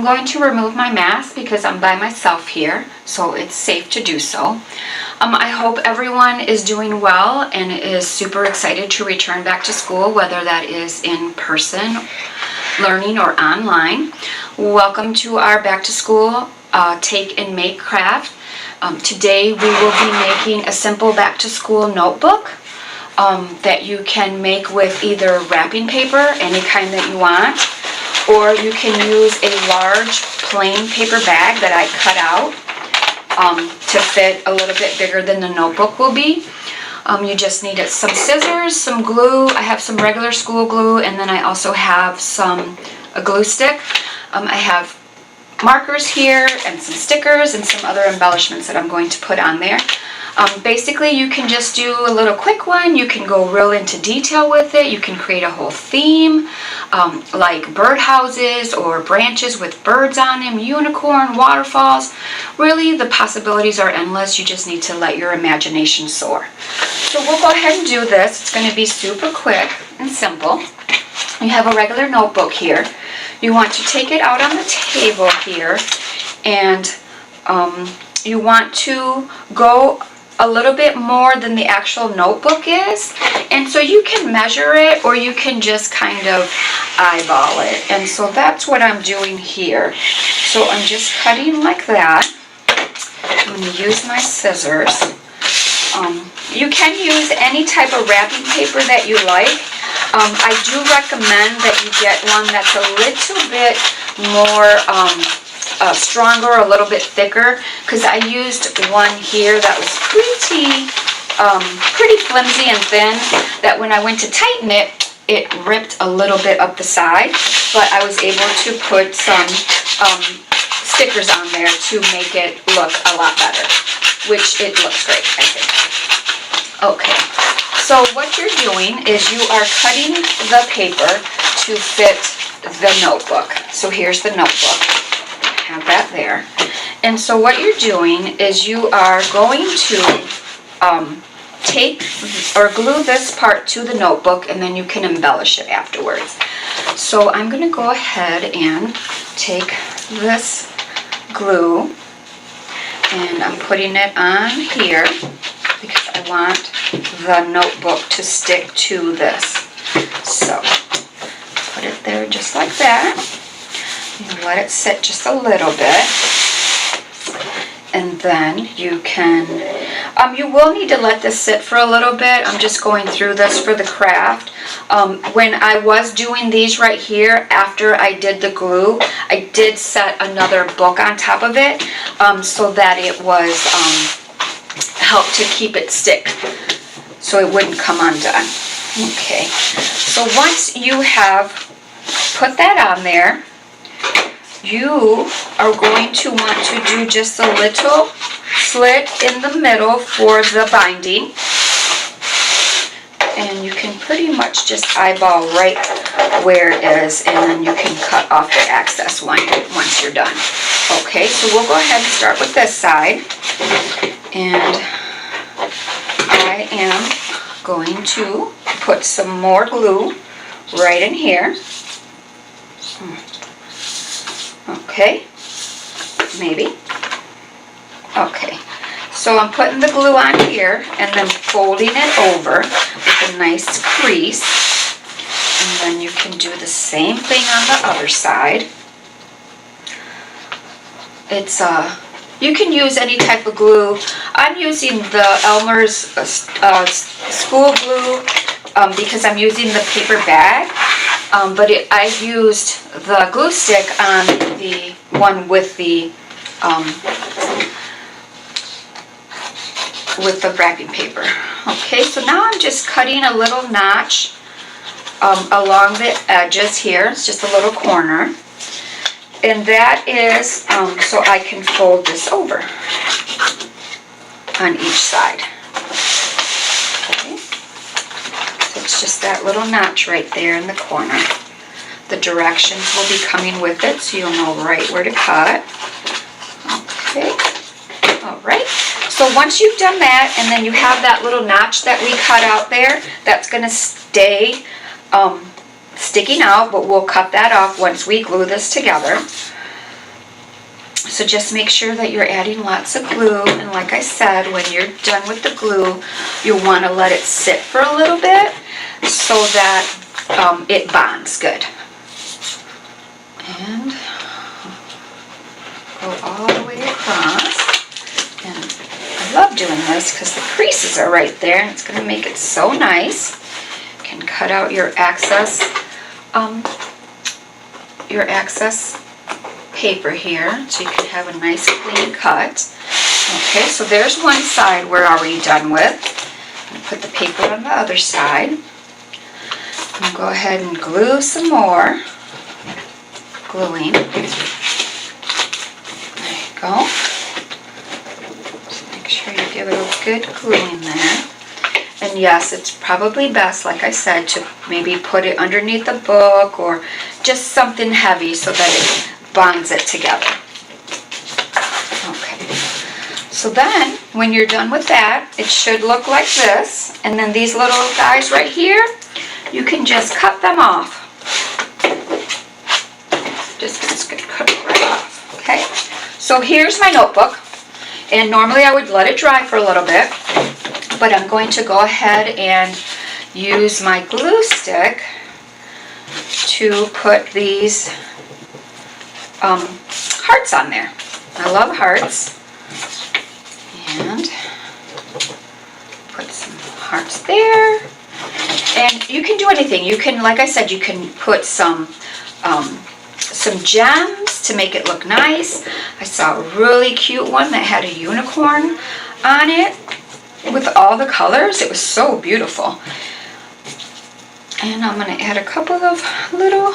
going to remove my mask because I'm by myself here, so it's safe to do so. I hope everyone is doing well and is super excited to return back to school, whether that is in person learning or online. Welcome to our back to school take and make craft. Today we will be making a simple back to school notebook that you can make with either wrapping paper, any kind that you want, or you can use a large plain paper bag that I cut out to fit a little bit bigger than the notebook will be. You just need some scissors, some glue. I have some regular school glue, and then I also have a glue stick. I have markers here and some stickers and some other embellishments that I'm going to put on there. Basically, you can just do a little quick one. You can go real into detail with it. You can create a whole theme, like birdhouses or branches with birds on them, unicorn, waterfalls. Really, the possibilities are endless. You just need to let your imagination soar. So we'll go ahead and do this. It's going to be super quick and simple. You have a regular notebook here. You want to take it out on the table here, and you want to go a little bit more than the actual notebook is, and so you can measure it or you can just kind of eyeball it, and so that's what I'm doing here. So I'm just cutting like that. I'm going to use my scissors. You can use any type of wrapping paper that you like. I do recommend that you get one that's a little bit more stronger, a little bit thicker, because I used one here that was pretty flimsy and thin, that when I went to tighten it, it ripped a little bit up the side, but I was able to put some stickers on there to make it look a lot better, which it looks great, I think. Okay, so what you're doing is you are cutting the paper to fit the notebook. So here's the notebook. Have that there. And so what you're doing is you are going to take or glue this part to the notebook, and then you can embellish it afterwards. So I'm going to go ahead and take this glue, and I'm putting it on here because I want the notebook to stick to this. So put it there just like that. And let it sit just a little bit, and then you can, you will need to let this sit for a little bit. I'm just going through this for the craft. When I was doing these right here, after I did the glue, I did set another book on top of it, so that it was, helped to keep it stick, so it wouldn't come undone. Okay, so once you have put that on there, you are going to want to do just a little slit in the middle for the binding, and you can pretty much just eyeball right where it is, and then you can cut off the excess one once you're done. Okay, so we'll go ahead and start with this side, and I am going to put some more glue right in here. Okay, maybe. Okay, so I'm putting the glue on here and then folding it over with a nice crease, and then you can do the same thing on the other side. It's you can use any type of glue. I'm using the Elmer's school glue because I'm using the paper bag. But I used the glue stick on the one with the wrapping paper. Okay, so now I'm just cutting a little notch along the edges here. It's just a little corner, and that is so I can fold this over on each side. It's just that little notch right there in the corner. The directions will be coming with it, so you'll know right where to cut. Okay, all right. So once you've done that, and then you have that little notch that we cut out there, that's going to stay sticking out, but we'll cut that off once we glue this together. So just make sure that you're adding lots of glue, and like I said, when you're done with the glue, you'll want to let it sit for a little bit so that it bonds good. And go all the way across. And I love doing this because the creases are right there, and it's going to make it so nice. You can cut out your excess paper here, so you can have a nice clean cut. Okay, so there's one side we're already done with. I'm going to put the paper on the other side. And go ahead and glue some more. Gluing. There you go. Just make sure you give it a good gluing there. And yes, it's probably best, like I said, to maybe put it underneath the book or just something heavy so that it bonds it together. Okay. So then, when you're done with that, it should look like this. And then these little guys right here, you can just cut them off. Just gonna cut it right off. Okay. So here's my notebook. And normally I would let it dry for a little bit, but I'm going to go ahead and use my glue stick to put these hearts on there. I love hearts. And put some hearts there. And you can do anything. You can, like I said, you can put some gems to make it look nice. I saw a really cute one that had a unicorn on it with all the colors. It was so beautiful. And I'm going to add a couple of little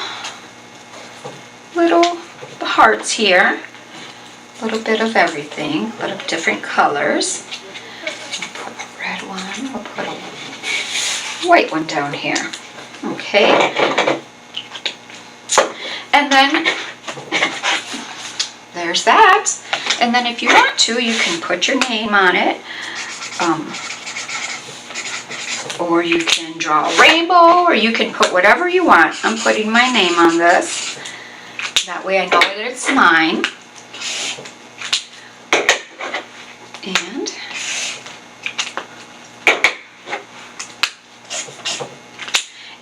hearts here. A little bit of everything, but of different colors. I'll put a red one. I'll put a white one down here. Okay. And then there's that. And then if you want to, you can put your name on it. Or you can draw a rainbow, or you can put whatever you want. I'm putting my name on this. That way I know that it's mine.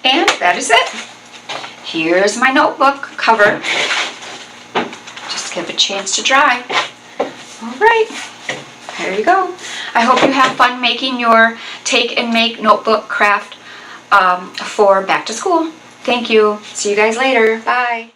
And that is it. Here's my notebook cover. Just give it a chance to dry. All right, there you go. I hope you have fun making your take and make notebook craft for back to school. Thank you. See you guys later. Bye.